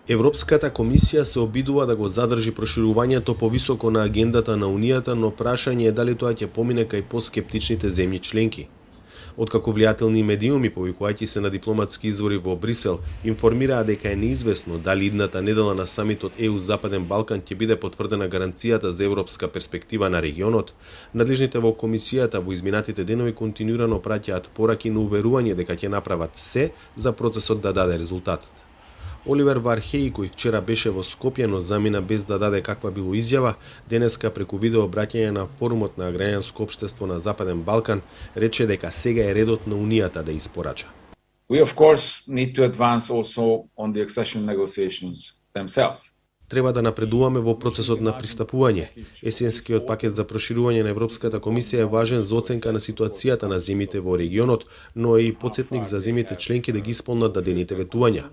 Европската комисија се обидува да го задржи проширувањето повисоко на агендата на Унијата, но прашање е дали тоа ќе помине кај поскептичните земји членки. Откако влијателни медиуми, повикувајќи се на дипломатски извори во Брисел, информираа дека е неизвестно дали идната недела на самитот ЕУ Западен Балкан ќе биде потврдена гаранцијата за европска перспектива на регионот, надлежните во комисијата во изминатите денови континуирано праќаат пораки на уверување дека ќе направат се за процесот да даде резултатот. Оливер Вархеи, кој вчера беше во Скопје, но замина без да даде каква било изјава, денеска преку видео обраќање на форумот на граѓанско општество на Западен Балкан, рече дека сега е редот на Унијата да испорача. We of course need to advance also on the accession negotiations themselves. Треба да напредуваме во процесот на пристапување. Есенскиот пакет за проширување на Европската комисија е важен за оценка на ситуацијата на земјите во регионот, но е и потсетник за земјите членки да ги исполнат дадените ветувања.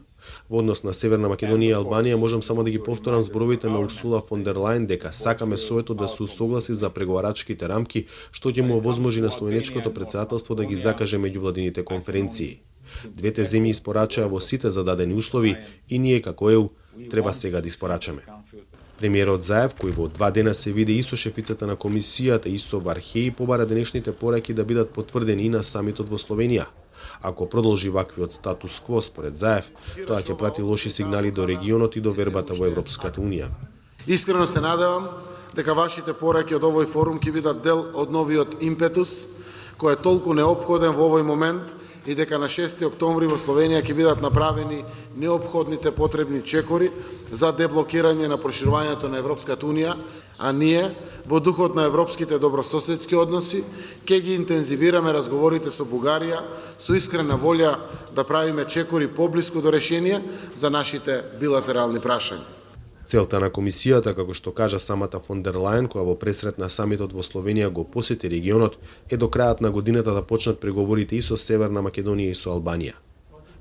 Во однос на Северна Македонија и Албанија можам само да ги повторам зборовите на Урсула фон дер Лајен дека сакаме Советот да се усогласи за преговарачките рамки, што ќе му овозможи на словенечкото претседателство да ги закаже меѓувладините конференции. Двете земји испорачаа во сите зададени услови и ние како ЕУ треба сега да испорачаме. Премиерот Заев, кој во 2 дена се види и со шефицата на комисијата и со Вархеи, побара денешните пораки да бидат потврдени и на самитот во Словенија. Ако продолжи ваквиот статус кво според Заев, тоа ќе прати лоши сигнали до регионот и до вербата во Европската Унија. Искрено се надевам дека вашите пораки од овој форум ќе бидат дел од новиот импетус, кој е толку неопходен во овој момент и дека на 6 октомври во Словенија ќе бидат направени неопходните потребни чекори за деблокирање на проширувањето на Европската Унија, а ние, во духот на европските добрососедски односи, ќе ги интензивираме разговорите со Бугарија со искрена волја да правиме чекори поблиску до решение за нашите билатерални прашања. Целта на комисијата, како што кажа самата фон дер Лајен, која во пресрет на самитот во Словенија го посети регионот, е до крајот на годината да почнат преговорите и со Северна Македонија и со Албанија.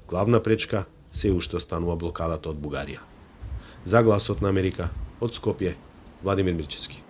Главна пречка се уште останува блокадата од Бугарија. За Гласот на Америка, од Скопје, Владимир Мирчевски.